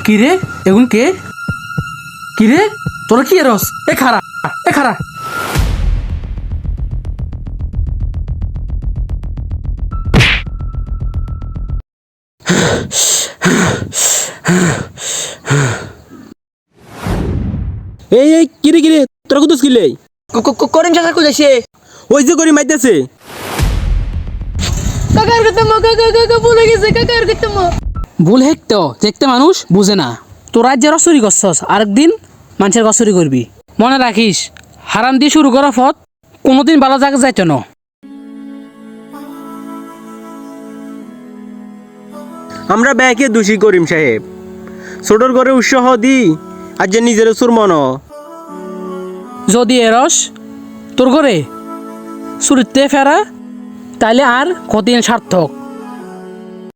কিরে এগুন কে? কিরে তোরা কি এরস? এ খারা এ খারা। এই এই কিরে কিরে তোরা কত স্কিলে করিম চাচা কইছে ওই যে করি মাইতেছে। কাকার কথা মো কাকা কাকা ভুলে গেছে কাকার কথা মো। ভুল হেকতো দেখতে মানুষ বুঝে না। তোরা যে রসুরি করছস আরেকদিন মানুষের রসুরি করবি। মনে রাখিস হারাম দিয়ে শুরু করা পথ কোনোদিন ভালো জায়গা যাইতো না। আমরা ব্যাকে দোষী করিম সাহেব, ছোটর ঘরে উৎসাহ দি আর যে নিজের সুর মন। যদি এরস তোর ঘরে চুরিতে ফেরা তাইলে আর কতদিন সার্থক।